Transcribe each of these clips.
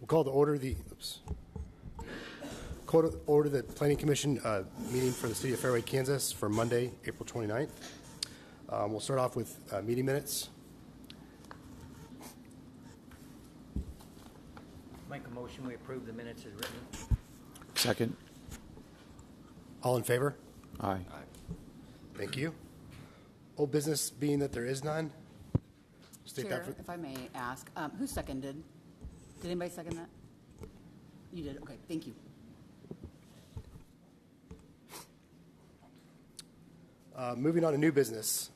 We'll call to order the Planning Commission meeting for the City of Fairway, Kansas for Monday, April 29th. We'll start off with meeting minutes. Make a motion we approve the minutes as written. Second. All in favor? Aye. Thank you. Old business being that there is none. State Chair, that if I may ask, who seconded? Did anybody second that? You did? Okay, thank you. Moving on to new business.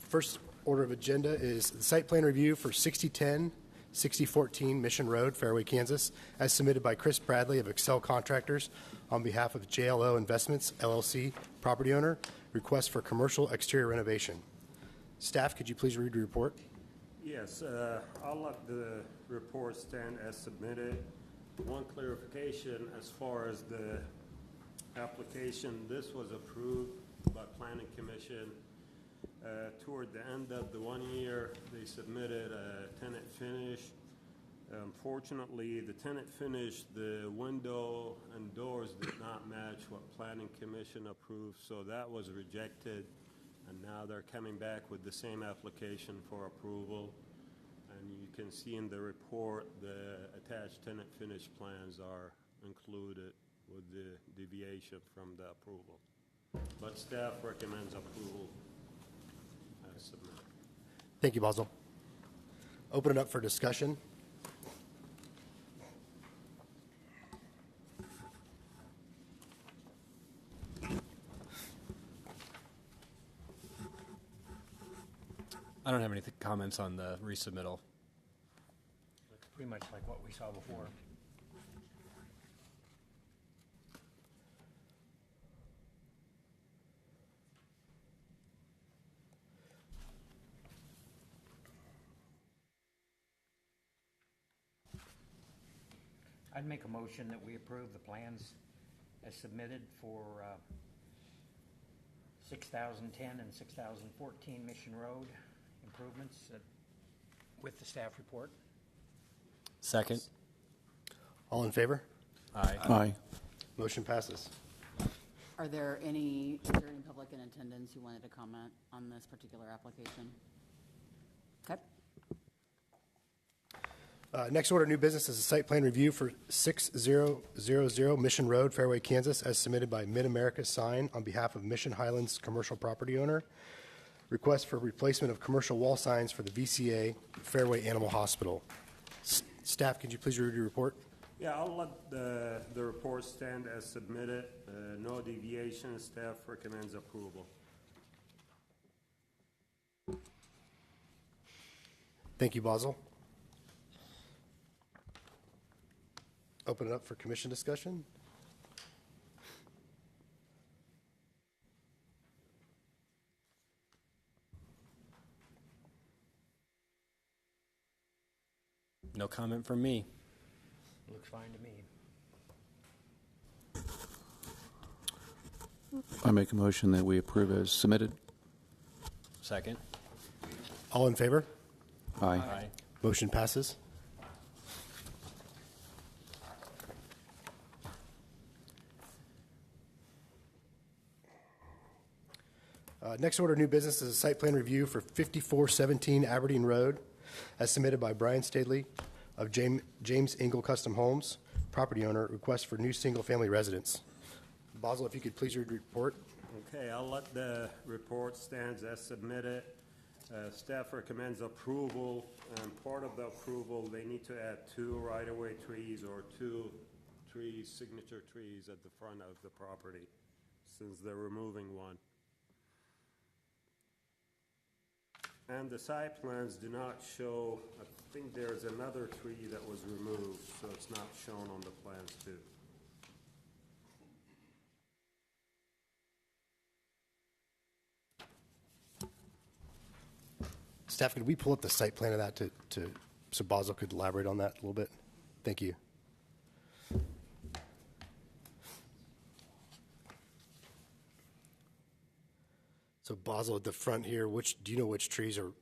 First order of agenda is the site plan review for 6010, 6014 Mission Road, Fairway, Kansas, as submitted by Chris Bradley of Excel Contractors on behalf of JLO Investments, LLC, property owner, request for commercial exterior renovation. Staff, could you please read the report? Yes, I'll let the report stand as submitted. One clarification as far as the application, this was approved by Planning Commission. Toward the end of the 1 year, they submitted a tenant finish. Unfortunately, the tenant finish, the window and doors did not match what Planning Commission approved, so that was rejected. And now they're coming back with the same application for approval. And you can see in the report, the attached tenant finish plans are included with the deviation from the approval. But staff recommends approval as submitted. Thank you, Basil. Open it up for discussion. I don't have any comments on the resubmittal. Looks pretty much like what we saw before. I'd make a motion that we approve the plans as submitted for 6010 and 6014 Mission Road improvements with the staff report. Second. All in favor? Aye. Aye. Motion passes. Is there any public in attendance who wanted to comment on this particular application? Okay. Next order of new business is a site plan review for 6000 Mission Road, Fairway, Kansas, as submitted by Mid-America Sign on behalf of Mission Highlands commercial property owner. Request for replacement of commercial wall signs for the VCA Fairway Animal Hospital. Staff, could you please read your report? Yeah, I'll let the report stand as submitted. No deviation. Staff recommends approval. Thank you, Basil. Open it up for commission discussion. No comment from me. Looks fine to me. I make a motion that we approve as submitted. Second. All in favor? Aye. Motion passes. Next order of new business is a site plan review for 5417 Aberdeen Road, as submitted by Brian Stadley of James Engel Custom Homes, property owner, request for new single-family residence. Basil, if you could please read the report. Okay, I'll let the report stand as submitted. Staff recommends approval, and part of the approval, they need to add 2 right-of-way trees or 2 trees, signature trees at the front of the property, since they're removing one. And the site plans do not show, I think there's another tree that was removed, so it's not shown on the plans too. Staff, could we pull up the site plan of that so Basil could elaborate on that a little bit? Thank you. So Basil, at the front here, do you know which trees are?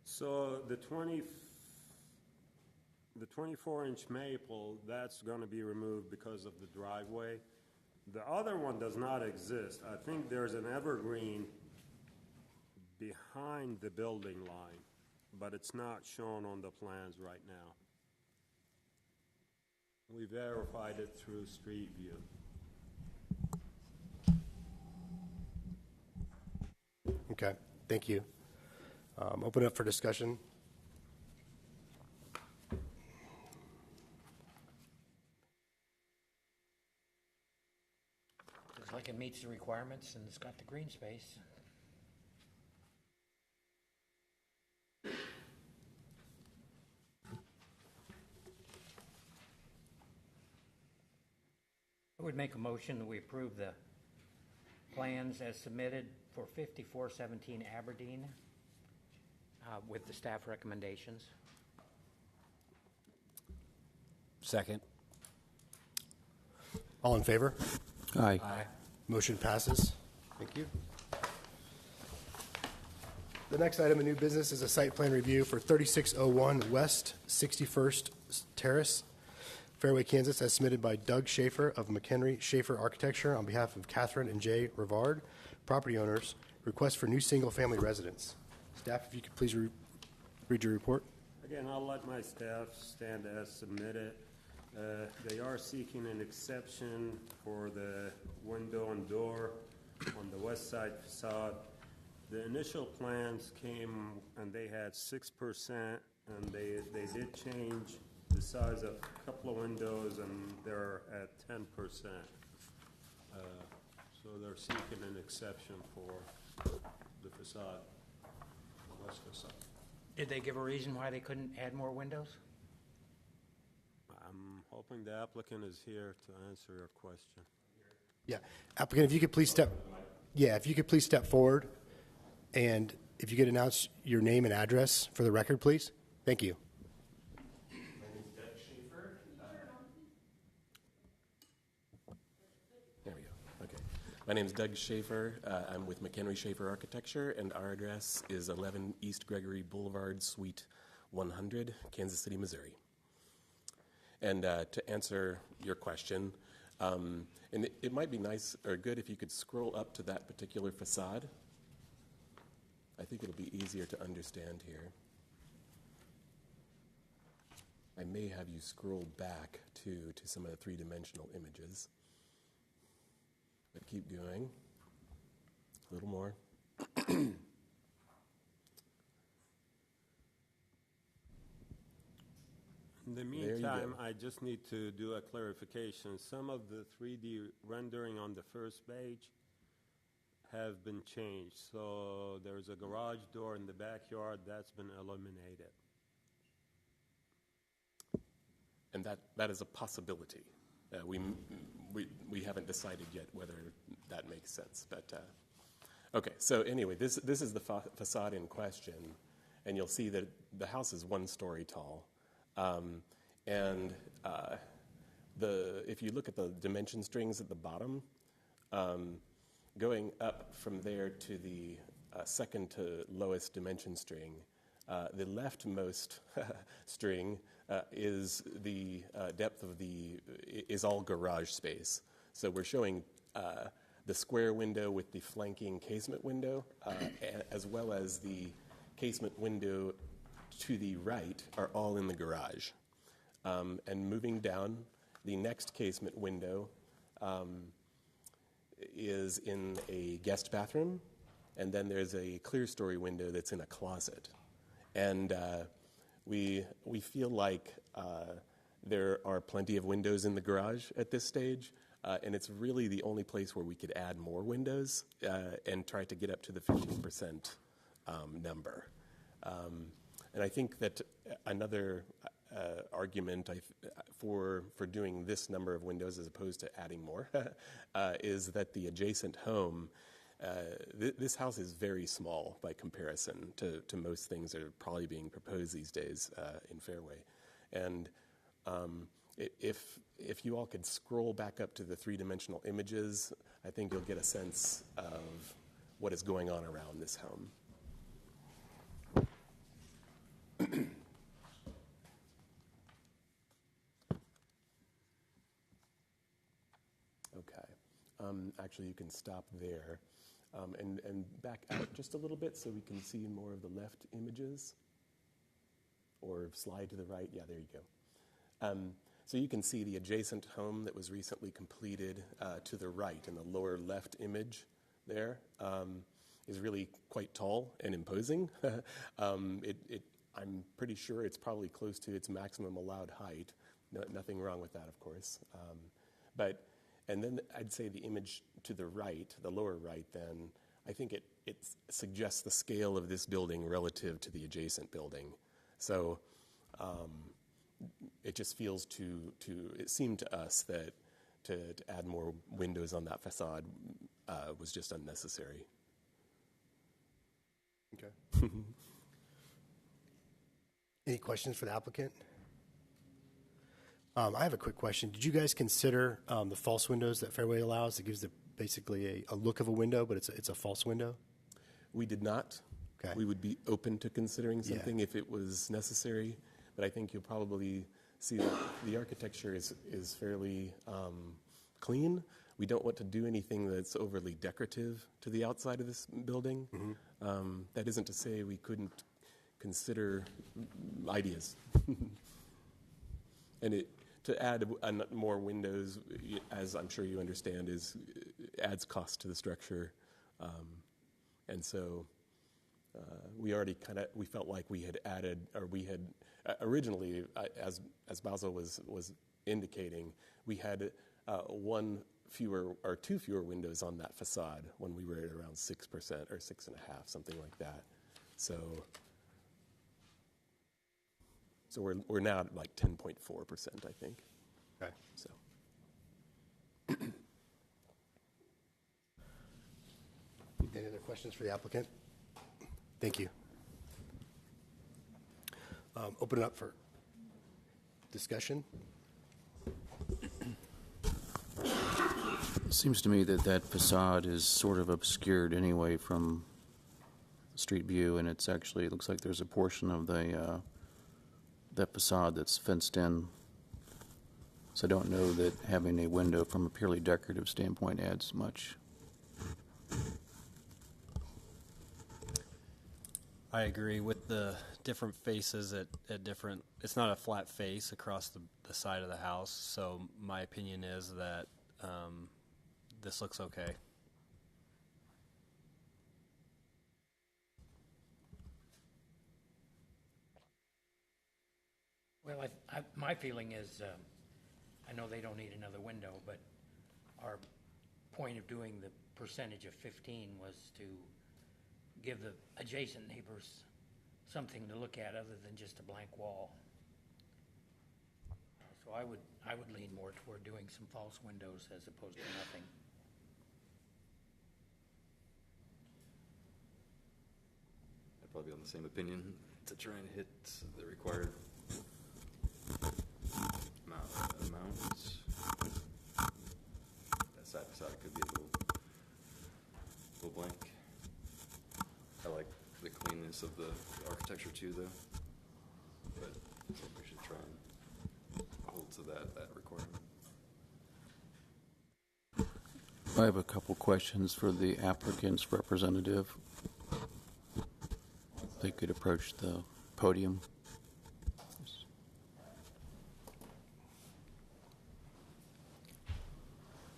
So the the 24-inch maple, that's going to be removed because of the driveway. The other one does not exist. I think there's an evergreen behind the building line, but it's not shown on the plans right now. We verified it through Street View. Okay, thank you. Open up for discussion. Looks like it meets the requirements and it's got the green space. I would make a motion that we approve the plans as submitted for 5417 Aberdeen with the staff recommendations. Second. All in favor? Aye. Motion passes. Thank you. The next item of new business is a site plan review for 3601 West 61st Terrace, Fairway, Kansas, as submitted by Doug Schaefer of McHenry Schaefer Architecture on behalf of Catherine and Jay Rivard, property owners. Request for new single-family residence. Staff, if you could please read your report. Again, I'll let my staff stand as submitted. They are seeking an exception for the window and door on the west side facade. The initial plans came and they had 6%, and they did change the size of a couple of windows, and they're at 10%. So they're seeking an exception for the facade, the west facade. Did they give a reason why they couldn't add more windows? I'm hoping the applicant is here to answer your question. Yeah, applicant, if you could please step forward, and if you could announce your name and address for the record, please. Thank you. My name is Doug Schaefer. There we go. Okay. My name is Doug Schaefer. I'm with McHenry Schaefer Architecture, and our address is 11 East Gregory Boulevard, Suite 100, Kansas City, Missouri. And to answer your question, and it might be nice or good if you could scroll up to that particular facade. I think it'll be easier to understand here. I may have you scroll back to some of the three-dimensional images. But keep going. A little more. In the you meantime, go. I just need to do a clarification. Some of the 3D rendering on the first page have been changed. So there's a garage door in the backyard that's been eliminated. And that is a possibility. We haven't decided yet whether that makes sense. But okay, so anyway, this is the facade in question, and you'll see that the house is 1 story tall. And if you look at the dimension strings at the bottom, going up from there to the second to lowest dimension string, the leftmost string is the depth of is all garage space. So we're showing the square window with the flanking casement window, as well as the casement window to the right are all in the garage. And moving down, the next casement window is in a guest bathroom, and then there's a clear story window that's in a closet. And we feel like there are plenty of windows in the garage at this stage, and it's really the only place where we could add more windows and try to get up to the 15% number. And I think that another argument for doing this number of windows as opposed to adding more is that the adjacent home, this house is very small by comparison to most things that are probably being proposed these days in Fairway. And if you all could scroll back up to the three-dimensional images, I think you'll get a sense of what is going on around this home. Actually, you can stop there and back out just a little bit so we can see more of the left images. Or slide to the right. Yeah, there you go. So you can see the adjacent home that was recently completed to the right in the lower left image there is really quite tall and imposing. I'm pretty sure it's probably close to its maximum allowed height. Nothing wrong with that, of course. And then I'd say the image to the right, the lower right then, I think it suggests the scale of this building relative to the adjacent building. So it just feels it seemed to us that to add more windows on that facade was just unnecessary. Okay. Any questions for the applicant? I have a quick question. Did you guys consider the false windows that Fairway allows? It gives basically a look of a window, but it's a false window? We did not. Okay. We would be open to considering something if it was necessary, but I think you'll probably see that the architecture is fairly clean. We don't want to do anything that's overly decorative to the outside of this building. Mm-hmm. That isn't to say we couldn't consider ideas. And to add more windows, as I'm sure you understand, adds cost to the structure. And so we felt like we had added, or we had originally, as Basil was indicating, we had two fewer windows on that facade when we were at around 6% or 6.5%, something like that. So we're now at like 10.4%, I think. Okay. So. Any other questions for the applicant? Thank you. Open it up for discussion. It seems to me that facade is sort of obscured anyway from street view, and it looks like there's a portion of that facade that's fenced in. So I don't know that having a window from a purely decorative standpoint adds much. I agree with the different faces at different, it's not a flat face across the side of the house, so my opinion is that this looks okay. Well, my feeling is, I know they don't need another window, but our point of doing the percentage of 15 was to give the adjacent neighbors something to look at other than just a blank wall. So I would lean more toward doing some false windows as opposed to nothing. I'd probably be on the same opinion to try and hit the required amount. That side facade could be a little blank. I like the cleanness of the architecture too, though. But I think we should try and hold to that requirement. I have a couple questions for the applicant's representative. They could approach the podium.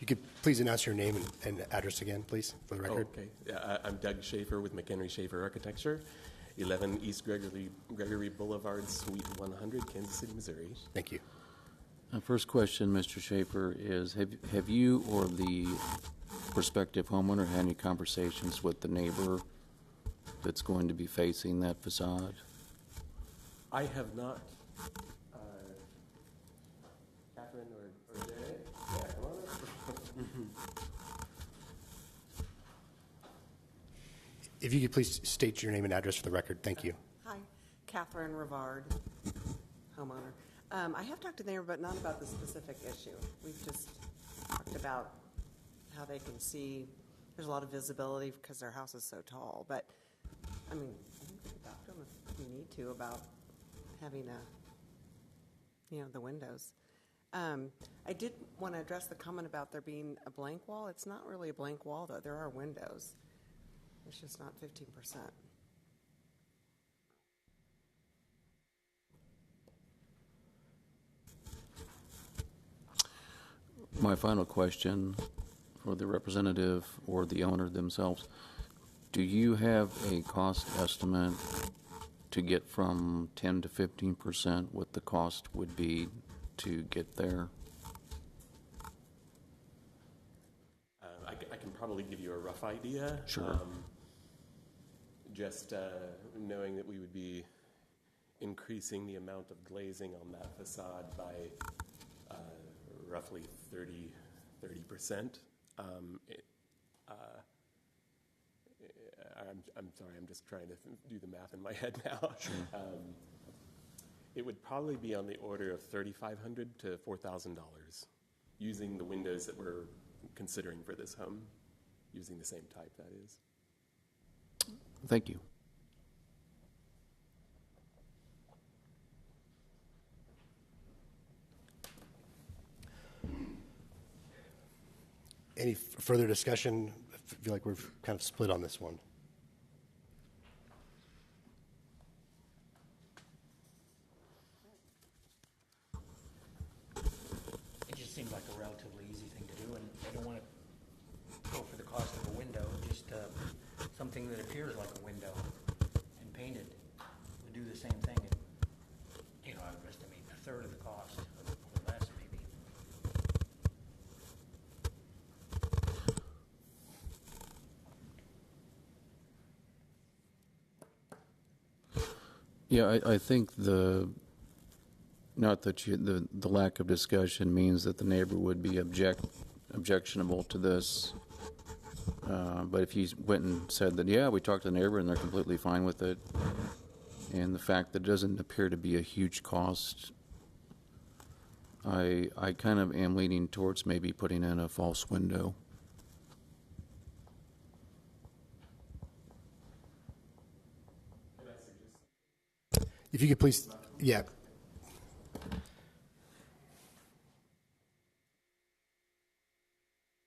You could please announce your name and address again, please, for the record. Okay. Yeah, I'm Doug Schaefer with McHenry Schaefer Architecture, 11 East Gregory Boulevard, Suite 100, Kansas City, Missouri. Thank you. First question, Mr. Schaefer, is have you or the prospective homeowner had any conversations with the neighbor that's going to be facing that facade? I have not. Catherine or Jay? Yeah, come on up. If you could please state your name and address for the record. Thank you. Hi, Catherine Rivard, homeowner. I have talked to the neighbor, but not about the specific issue. We've just talked about how they can see. There's a lot of visibility because their house is so tall. But, I mean, I think we can talk to them if we need to about having the windows. I did want to address the comment about there being a blank wall. It's not really a blank wall, though. There are windows. It's just not 15%. My final question for the representative or the owner themselves, do you have a cost estimate to get from 10 to 15% what the cost would be to get there? I can probably give you a rough idea. Sure. Just knowing that we would be increasing the amount of glazing on that facade by roughly 30%. I'm sorry, I'm just trying to do the math in my head now. Sure. It would probably be on the order of $3,500 to $4,000 using the windows that we're considering for this home, using the same type, that is. Thank you. Any further discussion? I feel like we're kind of split on this one. It just seems like a relatively easy thing to do, and I don't want to go for the cost of a window, just something that appears like a window and painted would do the same thing. And, you know, I would estimate a third of the cost or less, maybe. Yeah, I think not that the lack of discussion means that the neighbor would be objectionable to this. But if you went and said that, yeah, we talked to the neighbor and they're completely fine with it, and the fact that it doesn't appear to be a huge cost, I kind of am leaning towards maybe putting in a false window. If you could please, yeah.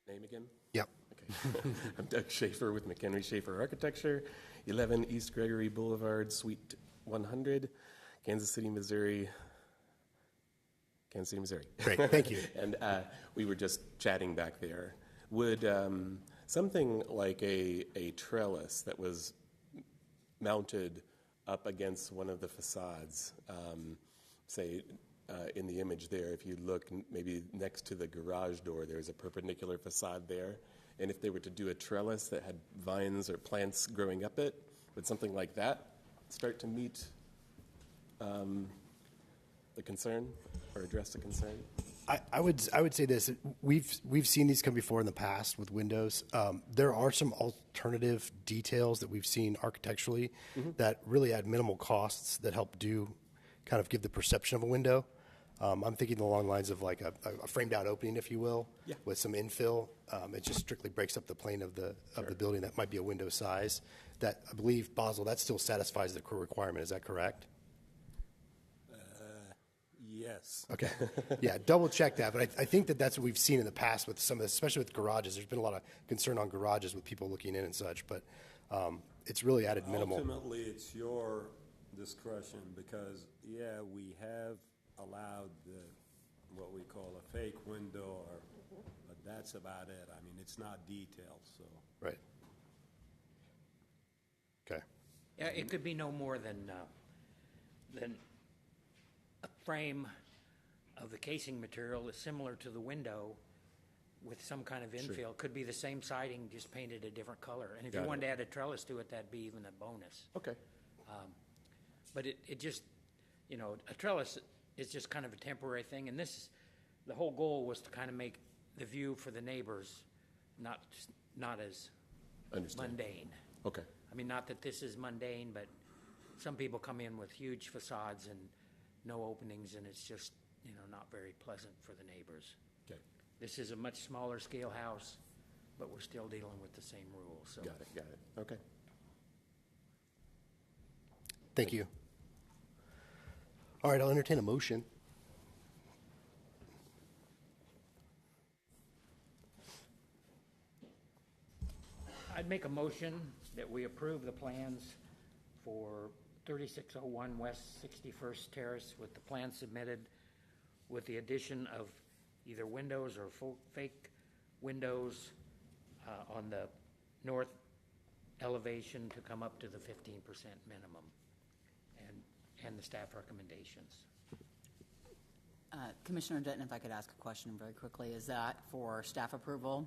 Name again? Yep. Okay. I'm Doug Schaefer with McHenry Schaefer Architecture, 11 East Gregory Boulevard, Suite 100, Kansas City, Missouri. Great, thank you. And we were just chatting back there. Would something like a trellis that was mounted up against one of the facades, say in the image there, if you look maybe next to the garage door, there's a perpendicular facade there. And if they were to do a trellis that had vines or plants growing up it, would something like that start to meet the concern or address the concern? I would say this. We've seen these come before in the past with windows. There are some alternative details that we've seen architecturally that really add minimal costs that help kind of give the perception of a window. I'm thinking along the lines of like a framed out opening, if you will, with some infill. It just strictly breaks up the plane of the building. That might be a window size. That I believe, Basel, that still satisfies the requirement. Is that correct? Yes. Okay. Yeah, double check that. But I think that's what we've seen in the past with some of this, especially with garages. There's been a lot of concern on garages with people looking in and such, but it's really added minimal. Ultimately, it's your discretion because, yeah, we have allowed what we call a fake window, but that's about it. I mean, it's not detailed, so. Right. Okay. Yeah, it could be no more than a frame of the casing material that's similar to the window with some kind of infill. Could be the same siding, just painted a different color. And if you wanted to add a trellis to it, that'd be even a bonus. Okay. But it just, you know, a trellis is just kind of a temporary thing. And the whole goal was to kind of make the view for the neighbors not as mundane. Okay. I mean, not that this is mundane, but some people come in with huge facades and no openings, and it's just, you know, not very pleasant for the neighbors. Okay. This is a much smaller scale house, but we're still dealing with the same rules. So. Got it. Okay. Thank you. All right, I'll entertain a motion. I'd make a motion that we approve the plans for 3601 West 61st Terrace with the plan submitted with the addition of either windows or fake windows on the north elevation to come up to the 15% minimum, and the staff recommendations. Commissioner Denton, if I could ask a question very quickly, is that for staff approval?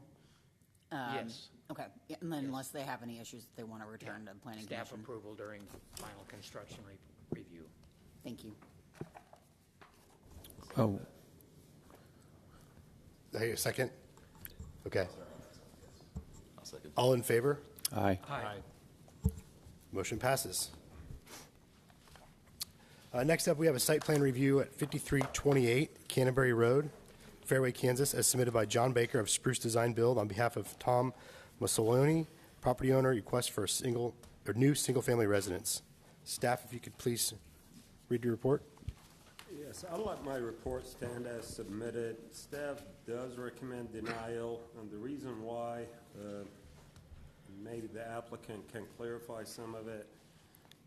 Yes. Okay, yeah, and then unless they have any issues that they want to return to planning Staff commission. approval during final construction review. Thank you. Oh, Hey, a second? Okay. I'll second. All in favor? aye. Motion passes. Next up, we have a site plan review at 5328 Canterbury Road, Fairway, Kansas, as submitted by John Baker of Spruce Design Build on behalf of Tom Mussolini, property owner, request for a new single-family residence. Staff, if you could please read your report. Yes, I'll let my report stand as submitted. Staff does recommend denial, and the reason why, maybe the applicant can clarify some of it.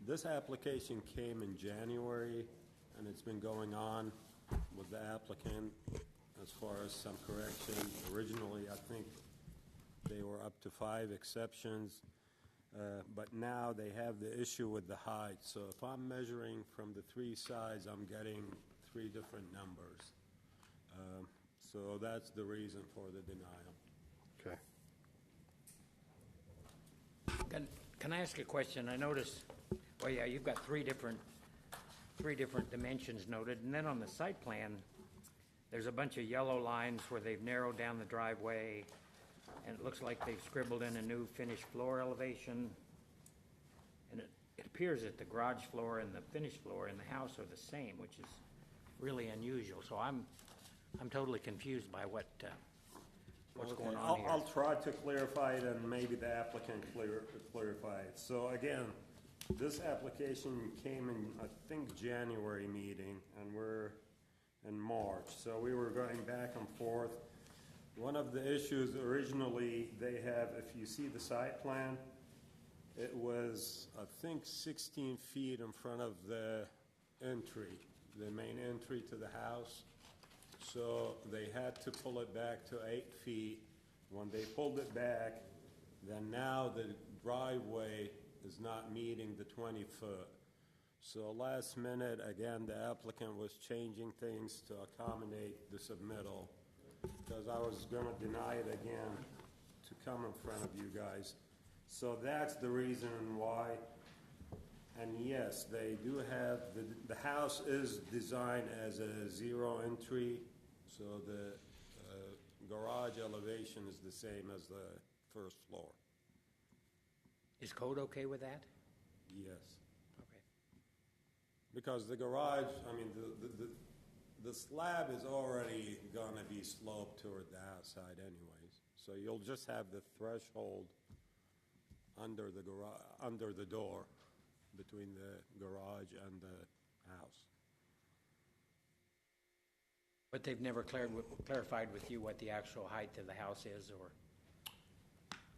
This application came in January, and it's been going on with the applicant as far as some correction. Originally, I think they were up to 5 exceptions, but now they have the issue with the height. So if I'm measuring from the 3 sides, I'm getting 3 different numbers. So that's the reason for the denial. Okay. Can I ask a question? I noticed, well, yeah, you've got three different dimensions noted, and then on the site plan, there's a bunch of yellow lines where they've narrowed down the driveway, and it looks like they've scribbled in a new finished floor elevation. And it appears that the garage floor and the finished floor in the house are the same, which is really unusual. So I'm totally confused by what's going on here. I'll try to clarify it, and maybe the applicant clarify it. So again, this application came in, I think, January meeting, and we're in March. So we were going back and forth. One of the issues originally they have, if you see the site plan, it was, I think, 16 feet in front of the entry, the main entry to the house. So they had to pull it back to 8 feet. When they pulled it back, then now the driveway is not meeting the 20 foot. So last minute, again, the applicant was changing things to accommodate the submittal, because I was going to deny it again to come in front of you guys. So that's the reason why. And yes, they do have, the house is designed as a 0 entry, so the garage elevation is the same as the first floor. Is code okay with that? Yes. Okay. Because the garage, I mean, the slab is already going to be sloped toward the outside anyways. So you'll just have the threshold under the garage, under the door between the garage and the house. But they've never clarified with you what the actual height of the house is, or?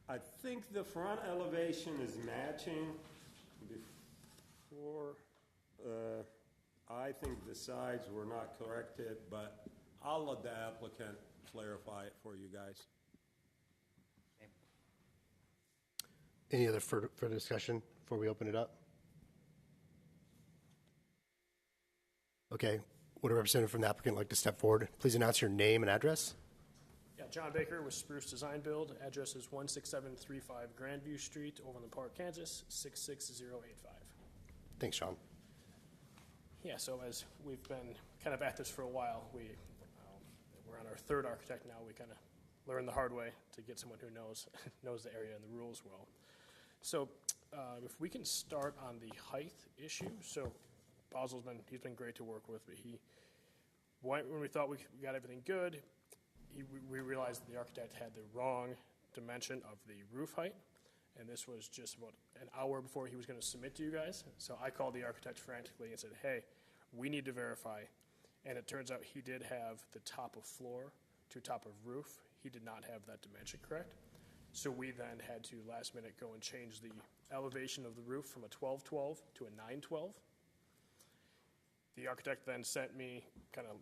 I think the front elevation is matching. Before, I think the sides were not corrected, but I'll let the applicant clarify it for you guys. Any other further discussion before we open it up? Okay. Would a representative from the applicant like to step forward? Please announce your name and address. Yeah, John Baker with Spruce Design Build. Address is 16735 Grandview Street, Overland Park, Kansas, 66085. Thanks, Sean. Yeah, so as we've been kind of at this for a while, we're on our 3rd architect now. We kind of learned the hard way to get someone who knows the area and the rules well. So if we can start on the height issue. So Basil's he's been great to work with, but when we thought we got everything good, we realized that the architect had the wrong dimension of the roof height, and this was just about an hour before he was going to submit to you guys. So I called the architect frantically and said, hey, we need to verify. And it turns out he did have the top of floor to top of roof. He did not have that dimension correct. So we then had to last minute go and change the elevation of the roof from a 12-12 to a 9-12. The architect then sent me,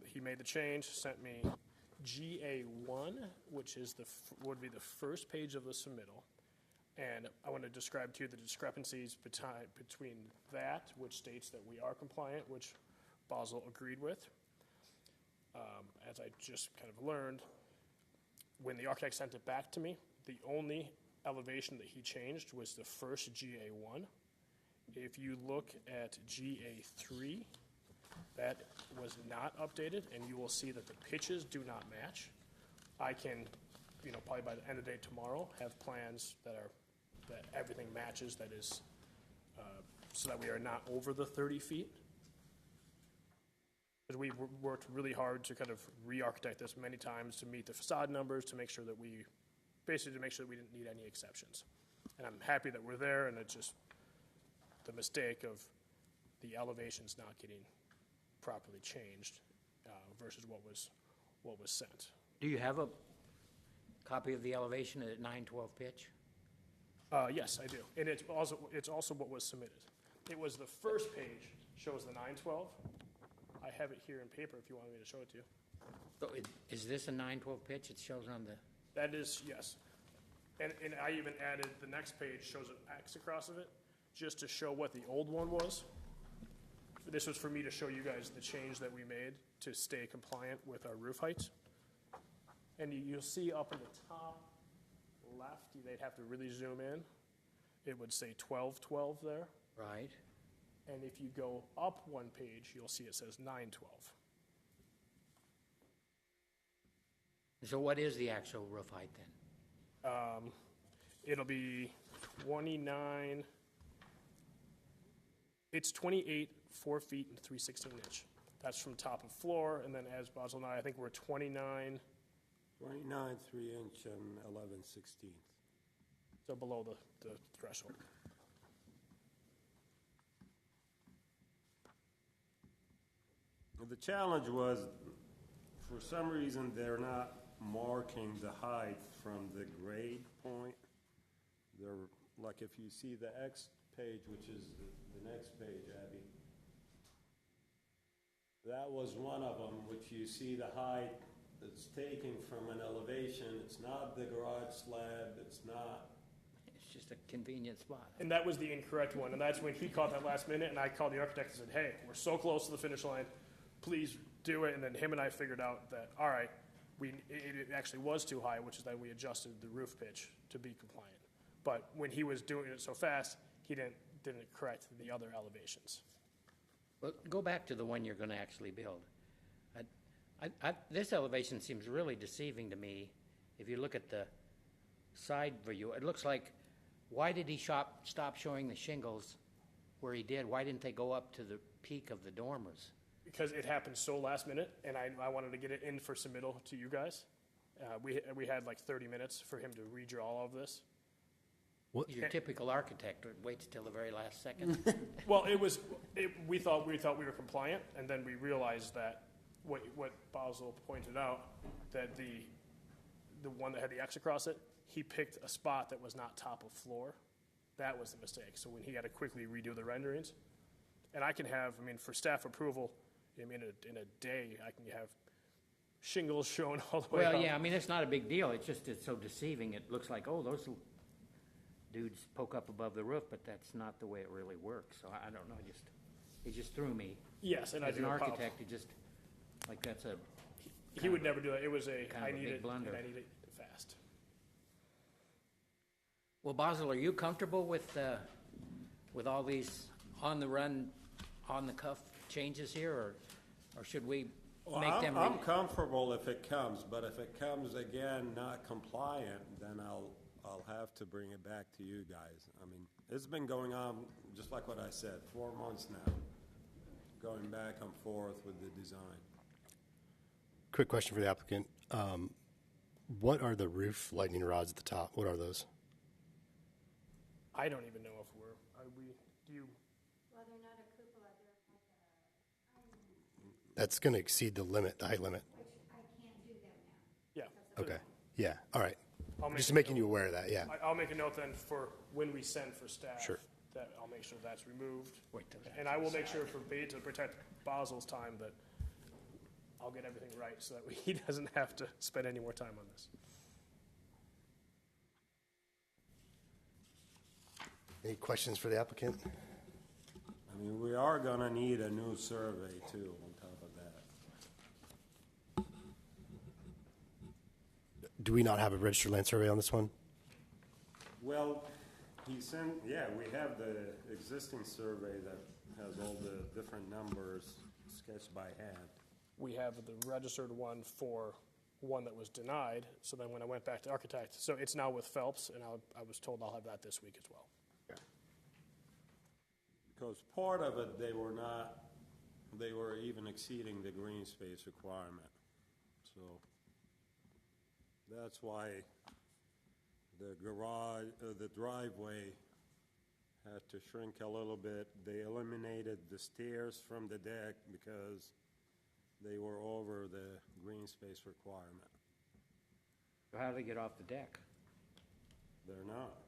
he made the change, sent me GA1, which is would be the first page of the submittal. And I want to describe to you the discrepancies between that, which states that we are compliant, which Basel agreed with. As I just kind of learned, when the architect sent it back to me, the only elevation that he changed was the first GA1. If you look at GA3, that was not updated, and you will see that the pitches do not match. I can, probably by the end of the day tomorrow, have plans that everything matches, that is, so that we are not over the 30 feet. Because we worked really hard to kind of re-architect this many times to meet the facade numbers, to make sure that we didn't need any exceptions. And I'm happy that we're there, and it's just the mistake of the elevations not getting properly changed versus what was sent. Do you have a copy of the elevation at 9-12 pitch? Yes, I do, and it's also what was submitted. It was the first page shows the 9-12. I have it here in paper if you want me to show it to you. So is this a 9-12 pitch? It shows on the. That is, yes. And I even added the next page shows an X across of it just to show what the old one was. This was for me to show you guys the change that we made to stay compliant with our roof heights. And you'll see up in the top left, they'd have to really zoom in. It would say 12-12 there. Right. And if you go up one page, you'll see it says 9-12. So what is the actual roof height then? It'll be 29. It's 28, 4 feet and 3/16 inch. That's from top of floor, and then as Basil and I think we're 29. 29, 3 inch and 11/16. So below the threshold. The challenge was, for some reason, they're not marking the height from the grade point. They're, like if you see the X page, which is the next page, Abby, that was one of them, which you see the height that's taken from an elevation. It's not the garage slab, it's not. It's just a convenient spot. And that was the incorrect one, and that's when he called that last minute, and I called the architect and said, hey, we're so close to the finish line, please do it. And then him and I figured out that, all right, it actually was too high, which is that we adjusted the roof pitch to be compliant. But when he was doing it so fast, he didn't correct the other elevations. Well, go back to the one you're going to actually build. This elevation seems really deceiving to me. If you look at the side view, it looks like, why did he stop showing the shingles where he did? Why didn't they go up to the peak of the dormers? Because it happened so last minute, and I wanted to get it in for submittal to you guys. We had like 30 minutes for him to redraw all of this. Your typical architect waits till the very last second. Well, we thought we were compliant, and then we realized that what Basil pointed out, that the one that had the X across it, he picked a spot that was not top of floor. That was the mistake. So when he had to quickly redo the renderings, and I can have, for staff approval, in a day, I can have shingles shown all the way up. Well, yeah, it's not a big deal. It's so deceiving. It looks like, oh, those dudes poke up above the roof, but that's not the way it really works. So I don't know. It just threw me. Yes, and as I an do architect, it just like that's a. He would never do that. It was kind of a big blunder. and I need it fast. Well, Basil, are you comfortable with all these on the run, on the cuff changes here, or should we make them? I'm comfortable if it comes, but if it comes again not compliant, then I'll have to bring it back to you guys. It's been going on, just like what I said, 4 months now, going back and forth with the design. Quick question for the applicant. What are the roof lightning rods at the top? What are those? I don't even know if do you? Well, they're not a cupola, they're like That's going to exceed the limit, the height limit. which I can't do them now. Yeah. Okay. Yeah. All right. make Just a making note. you aware of that, yeah. I'll make a note then for when we send for staff. Sure. That I'll make sure that's removed. Wait till that's And I will make sure for me to protect Basil's time that I'll get everything right so that he doesn't have to spend any more time on this. Any questions for the applicant? I mean, we are gonna need a new survey too, on top of that. Do we not have a registered land survey on this one? Well, he sent, yeah, we have the existing survey that has all the different numbers sketched by hand. We have the registered one for one that was denied, so then when I went back to architect, so it's now with Phelps, and I was told I'll have that this week as well. Because part of it, they were even exceeding the green space requirement. So that's why the garage, the driveway had to shrink a little bit. They eliminated the stairs from the deck because they were over the green space requirement. How do they get off the deck? They're not.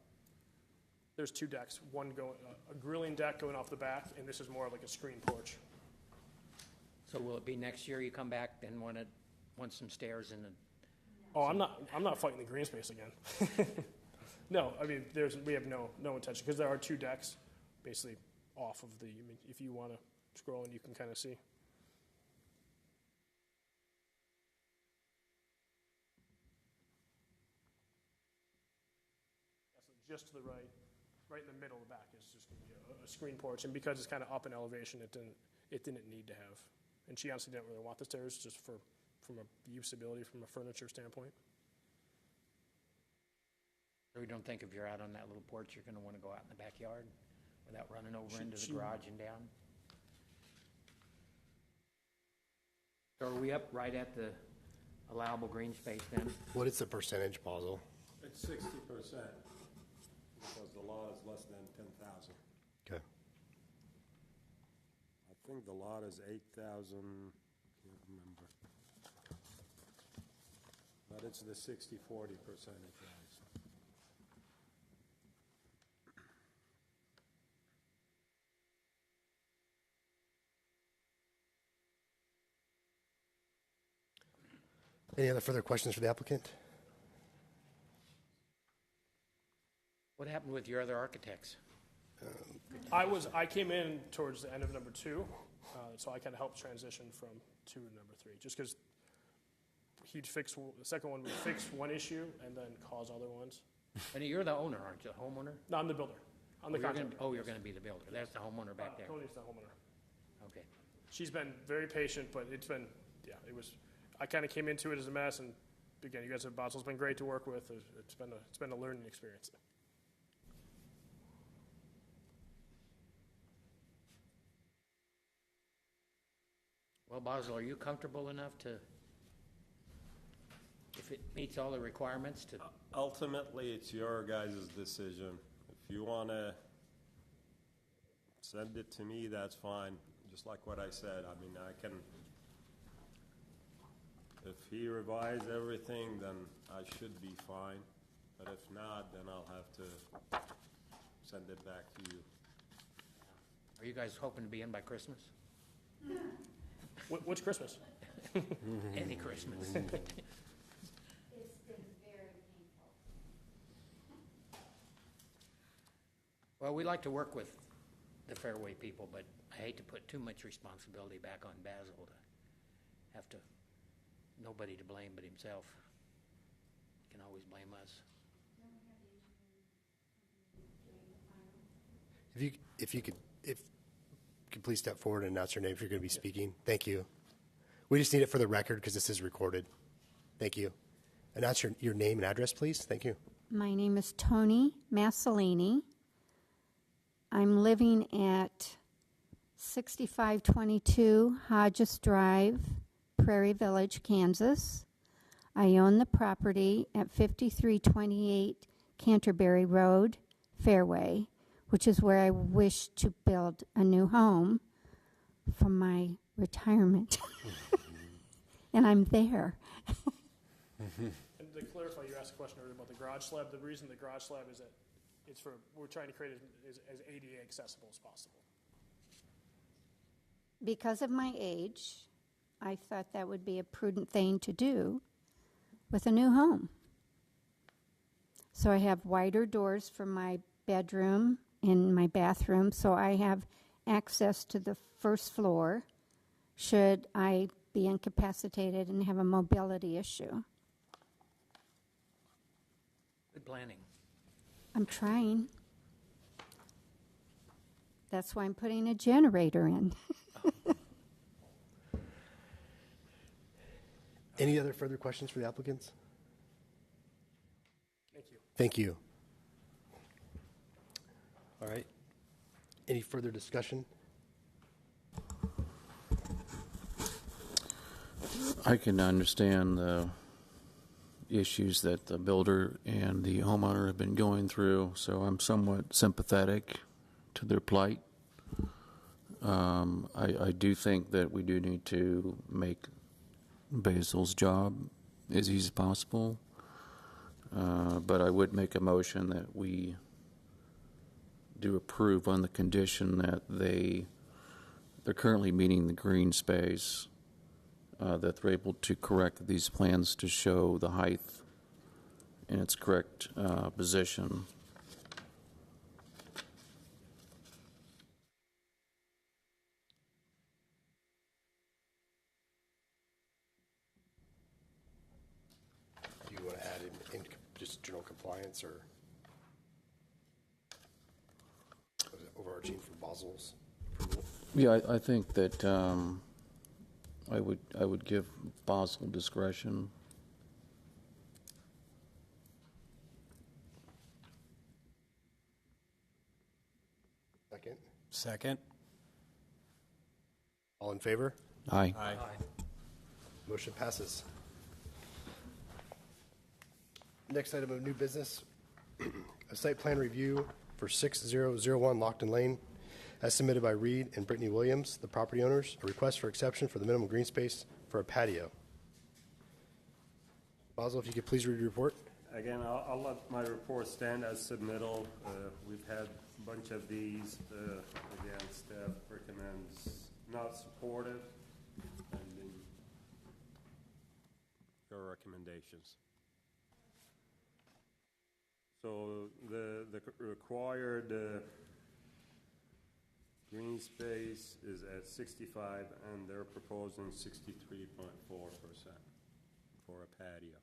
There's two decks, one going, a grilling deck going off the back, and this is more like a screen porch. So will it be next year you come back, then want some stairs and Oh, I'm not fighting the green space again. No, I mean, we have no intention, because there are two decks basically off of the, I mean, if you want to scroll and you can kind of see. So just to the right in the middle of the back is just going to be a screen porch, and because it's kind of up in elevation, it didn't need to have. And she honestly didn't really want the stairs, just from a usability, from a furniture standpoint. So we don't think if you're out on that little porch, you're going to want to go out in the backyard without running over into the garage and down? So are we up right at the allowable green space then? What is the percentage, Basil? It's 60%, because the law is less than 10,000. Okay. I think the lot is 8,000, can't remember. But it's the 60-40 percentage wise. Any other further questions for the applicant? What happened with your other architects? I came in towards the end of number two, so I kind of helped transition from two to number three, just because he'd fix the second one would fix one issue and then cause other ones. And you're the owner, aren't you, the homeowner? No, I'm the builder. I'm the contractor. You're going to be the builder. That's the homeowner back there. Tony's the homeowner. Okay. She's been very patient, but it was. I kind of came into it as a mess, and again, you guys have Basil's been great to work with. It's been a learning experience. Well, Basil, are you comfortable enough to, if it meets all the requirements, to? Ultimately, it's your guys' decision. If you want to send it to me, that's fine. Just like what I said, I mean, I can, if he revises everything, then I should be fine. But if not, then I'll have to send it back to you. Are you guys hoping to be in by Christmas? What's Christmas? Any Christmas? It's been very painful. Well, we like to work with the Fairway people, but I hate to put too much responsibility back on Basil to have to, nobody to blame but himself. He can always blame us. If you could please step forward and announce your name if you're going to be speaking. Thank you. We just need it for the record because this is recorded. Thank you. Announce your name and address, please. Thank you. My name is Tony Massolini. I'm living at 6522 Hodges Drive, Prairie Village, Kansas. I own the property at 5328 Canterbury Road, Fairway, which is where I wish to build a new home for my retirement. And I'm there. And to clarify, you asked a question earlier about the garage slab. The reason the garage slab is that we're trying to create it as ADA accessible as possible. Because of my age, I thought that would be a prudent thing to do with a new home. So I have wider doors for my bedroom and my bathroom, so I have access to the first floor should I be incapacitated and have a mobility issue. Good planning. I'm trying. That's why I'm putting a generator in. Any other further questions for the applicants? Thank you. Thank you. All right. Any further discussion? I can understand the issues that the builder and the homeowner have been going through, so I'm somewhat sympathetic to their plight. I do think that we do need to make Basil's job as easy as possible, but I would make a motion that we do approve on the condition that they're currently meeting the green space, that they're able to correct these plans to show the height in its correct position. Do you want to add in just general compliance or was it overarching for Basil's approval? Yeah, I think that I would give Basil discretion. Second. Second. All in favor? Aye. Aye. Motion passes. Next item of new business, a site plan review for 6001 Lockton Lane, as submitted by Reed and Brittany Williams, the property owners, a request for exception for the minimum green space for a patio. Basil, if you could please read your report. Again, I'll let my report stand as submittal. We've had a bunch of these. Again, staff recommends not supportive. And your recommendations. So the required green space is at 65, and they're proposing 63.4% for a patio.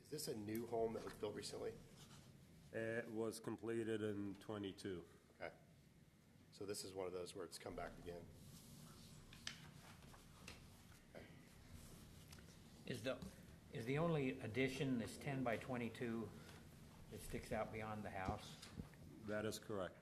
Is this a new home that was built recently? It was completed in '22. Okay. So this is one of those where it's come back again. Okay. Is the only addition this 10 by 22 that sticks out beyond the house? That is correct.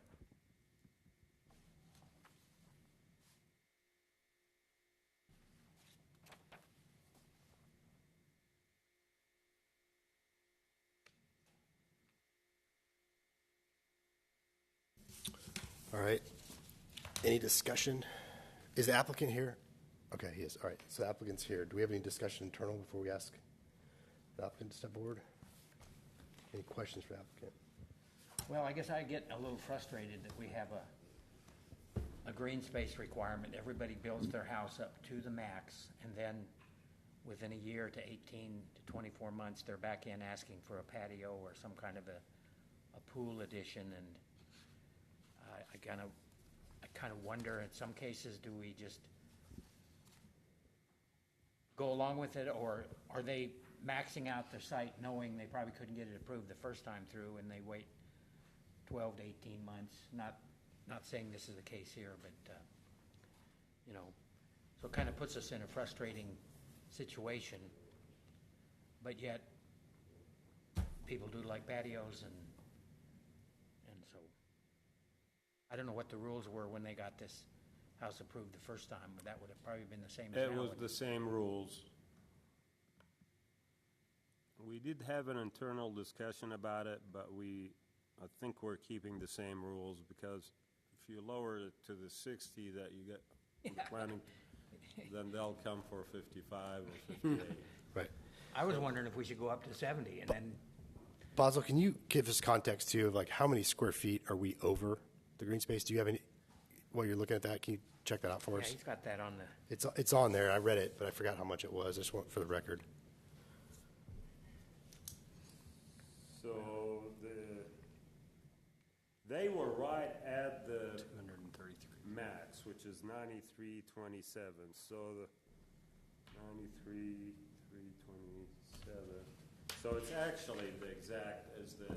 All right. Any discussion? Is the applicant here? Okay, he is. All right. So the applicant's here. Do we have any discussion internal before we ask the applicant to step forward? Any questions for the applicant? Well, I guess I get a little frustrated that we have a green space requirement. Everybody builds their house up to the max, and then within a year to 18 to 24 months, they're back in asking for a patio or some kind of a pool addition. And I kind of wonder, in some cases, do we just go along with it, or are they maxing out their site knowing they probably couldn't get it approved the first time through, and they wait 12 to 18 months? Not saying this is the case here, but so it kind of puts us in a frustrating situation. But yet, people do like patios, and so I don't know what the rules were when they got this house approved the first time, but that would have probably been the same as It now. was the same rules. We did have an internal discussion about it, but I think we're keeping the same rules, because if you lower it to the 60 that you get planning, then they'll come for 55 or 58. Right. I was wondering if we should go up to 70 and then, Basil, can you give us context too of like how many square feet are we over the green space? Do you have any, while you're looking at that, can you check that out for yeah, us? he's got that on the, It's on there. I read it, but I forgot how much it was. I just want for the record. So they were right at the 233. max, which is 93.27. So the 93.327. So it's actually the exact as the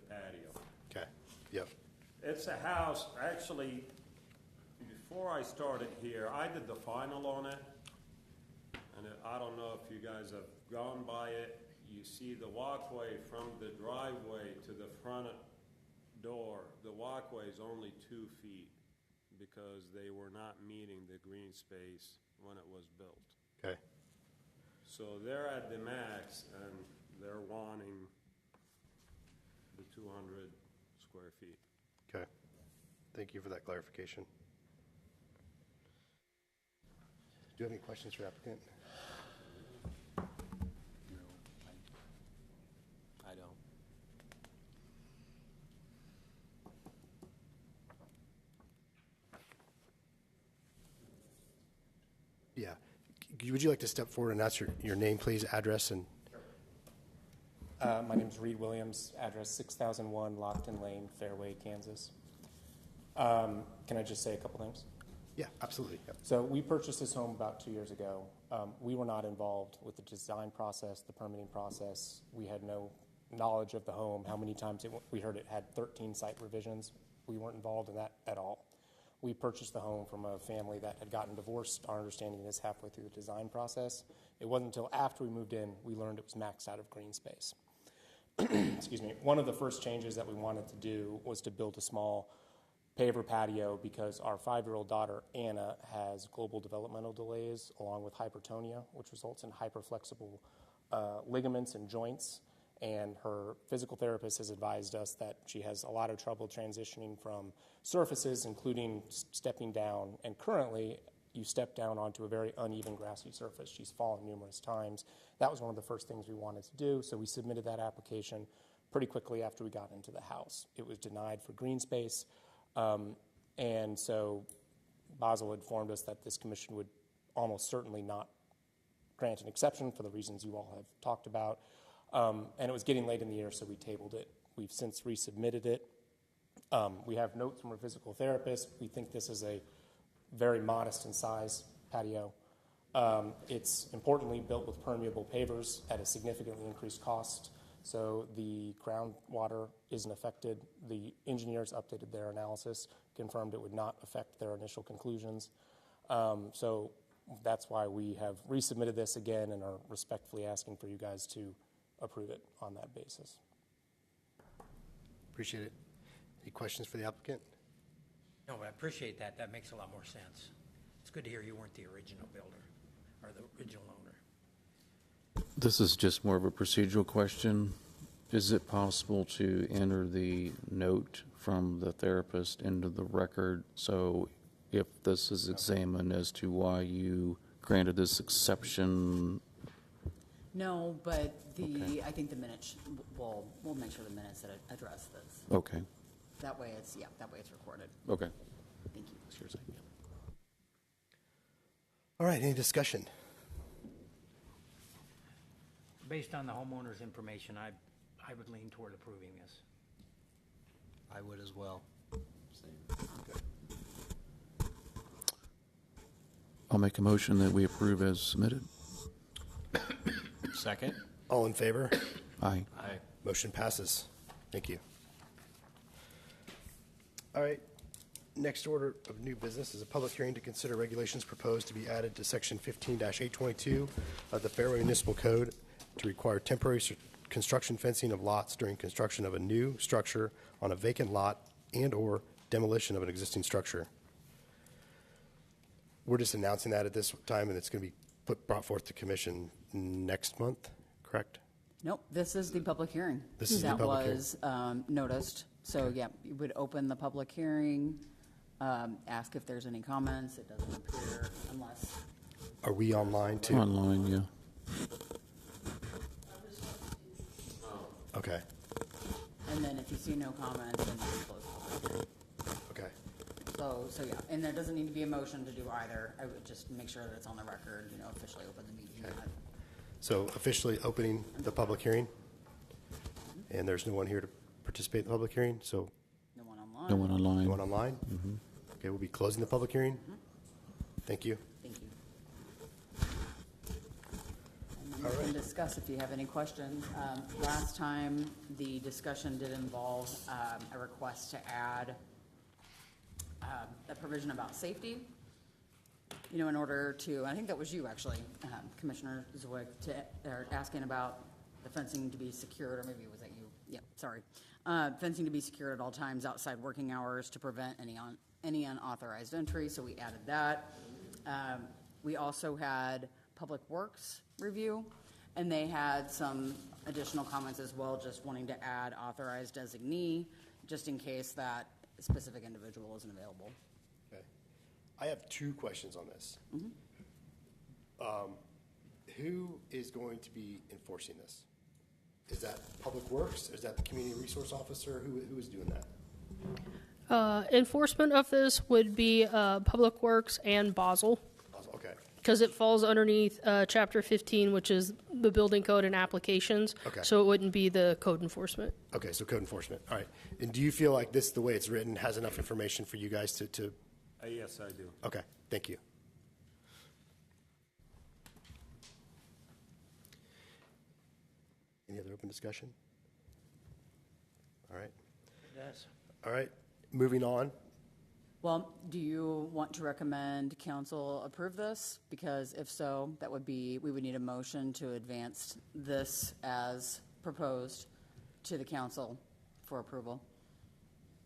patio. Okay. Yep. It's a house, actually, before I started here, I did the final on it. And I don't know if you guys have gone by it. You see the walkway from the driveway to the front door. The walkway is only 2 feet because they were not meeting the green space when it was built. Okay. So they're at the max and they're wanting the 200 square feet. Okay. Thank you for that clarification. Do you have any questions for the applicant? I don't. Yeah. Would you like to step forward and announce your name, please, address, and My name's Reed Williams, address 6001 Lockton Lane, Fairway, Kansas. Can I just say a couple things? yeah, absolutely. Yep. So we purchased this home about 2 years ago. We were not involved with the design process, the permitting process. We had no knowledge of the home, how many times we heard it had 13 site revisions. We weren't involved in that at all. We purchased the home from a family that had gotten divorced. Our understanding is halfway through the design process. It wasn't until after we moved in we learned it was maxed out of green space. Excuse me. One of the first changes that we wanted to do was to build a small paver patio because our 5-year-old daughter, Anna, has global developmental delays along with hypertonia, which results in hyperflexible ligaments and joints. And her physical therapist has advised us that she has a lot of trouble transitioning from surfaces, including stepping down. And currently, you step down onto a very uneven grassy surface. She's fallen numerous times. That was one of the first things we wanted to do, so we submitted that application pretty quickly after we got into the house. It was denied for green space, and so Basil informed us that this commission would almost certainly not grant an exception for the reasons you all have talked about. And it was getting late in the year, so we tabled it. We've since resubmitted it. We have notes from our physical therapist. We think this is a very modest in size patio. It's importantly built with permeable pavers at a significantly increased cost, so the groundwater isn't affected. The engineers updated their analysis, confirmed it would not affect their initial conclusions. So that's why we have resubmitted this again and are respectfully asking for you guys to approve it on that basis. Appreciate it. Any questions for the applicant? no, but I appreciate that. That makes a lot more sense. It's good to hear you weren't the original builder or the original owner. This is just more of a procedural question. Is it possible to enter the note from the therapist into the record? So if this is examined as to why you granted this exception. No, but I think the minutes, we'll make sure the minutes that address this. Okay. That way it's recorded. Okay. Thank you. All right, any discussion? Based on the homeowner's information, I would lean toward approving this. I would as well. I'll make a motion that we approve as submitted. Second? All in favor? Aye. Aye. Motion passes. Thank you. All right. Next order of new business is a public hearing to consider regulations proposed to be added to Section 15-822 of the Fairway Municipal Code to require temporary construction fencing of lots during construction of a new structure on a vacant lot and/or demolition of an existing structure. We're just announcing that at this time, and it's going to be brought forth to commission next month, correct? Nope, this is the public hearing. This is the public hearing. That was noticed. So, yeah, you would open the public hearing, ask if there's any comments. It doesn't appear unless Are we online too? Online, yeah. Okay, And then if you see no comments, then you can close the public hearing. okay. So yeah, and there doesn't need to be a motion to do either. I would just make sure that it's on the record, officially open the meeting. So officially opening the public hearing, and there's no one here to participate in the public hearing, so No one online. No one online. no one online? Okay, we'll be closing the public hearing. Thank you. Thank you. And then we can discuss if you have any questions. Last time, the discussion did involve a request to add a provision about safety, in order to, I think that was you actually, Commissioner Zwick, asking about the fencing to be secured, or maybe it was that you, yeah, sorry. Fencing to be secured at all times outside working hours to prevent any unauthorized entry, so we added that. We also had Public Works review, and they had some additional comments as well, just wanting to add authorized designee, just in case that specific individual isn't available. Okay. I have two questions on this. Who is going to be enforcing this? Is that Public Works? Is that the Community Resource Officer? Who is doing that? Enforcement of this would be Public Works and Basel, Okay. because it falls underneath Chapter 15, which is the building code and applications. Okay. So it wouldn't be the code enforcement. Okay, so code enforcement. All right. And do you feel like this, the way it's written, has enough information for you guys to Yes, I do. okay, thank you. Any other open discussion? All right. Yes. All right, moving on. Well, do you want to recommend council approve this? Because if so, we would need a motion to advance this as proposed to the council for approval.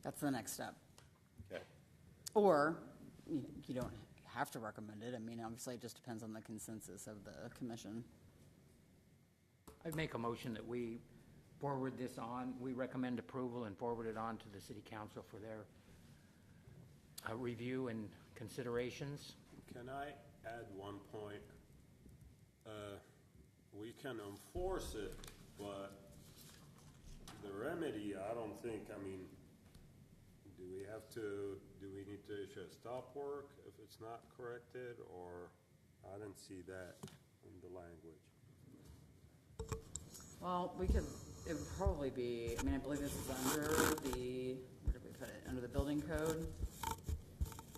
That's the next step. Okay. Or you don't have to recommend it. I mean, obviously, it just depends on the consensus of the commission. I'd make a motion that we forward this on, we recommend approval and forward it on to the city council for their review and considerations. Can I add one point? We can enforce it, but the remedy, I don't think, do we need to issue a stop work if it's not corrected, or I didn't see that in the language. Well, it would probably be, I believe this is under where did we put it? Under the building code?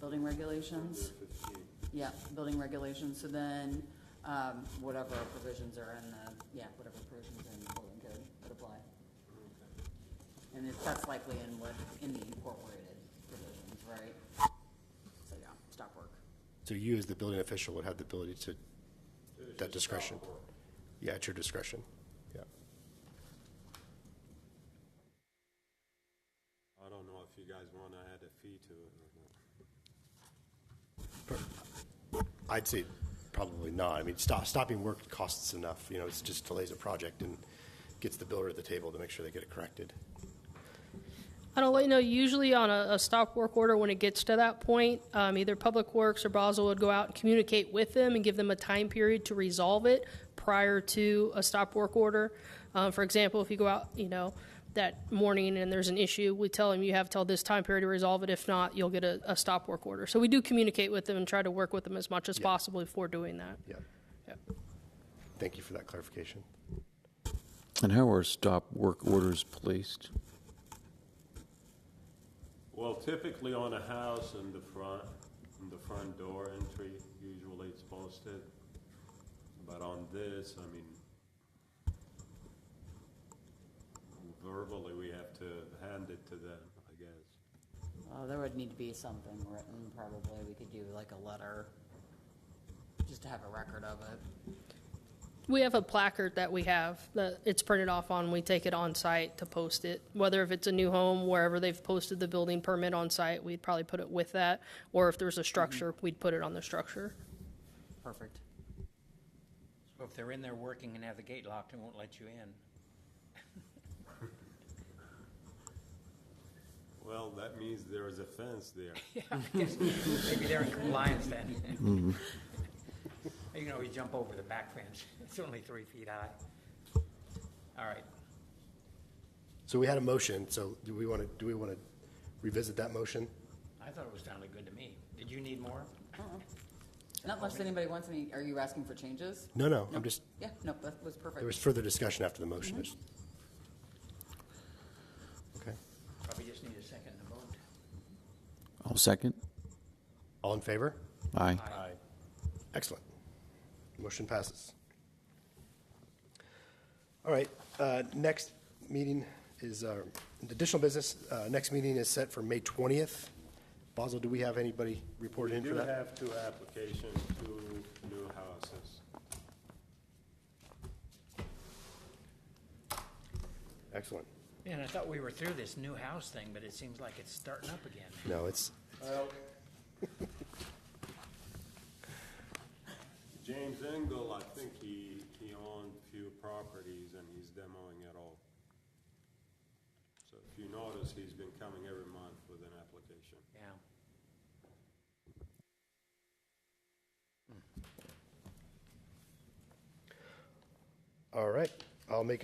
Building regulations? Under 15. Yeah, building regulations. So then, whatever provisions are in whatever provisions are in the building code would apply. Okay. And that's likely in the incorporated provisions, right? So yeah, stop work. So you, as the building official, would have the ability to, that discretion? Stop work. Yeah, at your discretion. Yeah. I don't know if you guys want to add a fee to it or not. I'd say probably not. Stopping work costs enough. It just delays a project and gets the builder at the table to make sure they get it corrected. I don't let you know, usually on a stop work order, when it gets to that point, either Public Works or Basel would go out and communicate with them and give them a time period to resolve it prior to a stop work order. For example, if you go out, that morning and there's an issue, we tell them you have till this time period to resolve it. If not, you'll get a stop work order. So we do communicate with them and try to work with them as much as possible before doing that. Yeah. Yeah. Thank you for that clarification. And how are stop work orders placed? Well, typically on a house in the front door entry, usually it's posted. But on this, verbally, we have to hand it to them, I guess. There would need to be something written, probably. We could do like a letter, just to have a record of it. We have a placard that we have that it's printed off on. We take it on site to post it. Whether if it's a new home, wherever they've posted the building permit on site, we'd probably put it with that. Or if there's a structure, we'd put it on the structure. Perfect. So if they're in there working and have the gate locked, it won't let you in. Well, that means there is a fence there. Yeah, I guess maybe they're in compliance then. Mm-hmm. You know, you jump over the back fence. It's only 3 feet high. All right. So we had a motion, so do we want to revisit that motion? I thought it was sounded good to me. Did you need more? Not unless anybody wants any, are you asking for changes? No, I'm just, Yeah, no, that was perfect. there was further discussion after the motion. Okay. Probably just need a second to vote. I'll second. All in favor? Aye. Excellent. Motion passes. All right, next meeting is additional business. Next meeting is set for May 20th. Basil, do we have anybody reported in for We do that? have 2 applications, 2 new houses. Excellent. Man, I thought we were through this new house thing, but it seems like it's starting up again. No, it's, Well, James Engel, I think he owned a few properties and he's demoing it all. So if you notice, he's been coming every month with an application. Yeah. all right. I'll make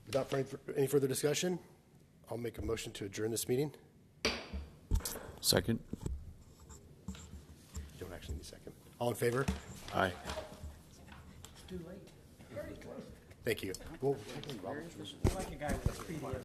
without any further discussion, I'll make a motion to adjourn this meeting. Second. You don't actually need a second. All in favor? Aye. It's too late. Very close. Thank you. Well, You're like a guy with a speedy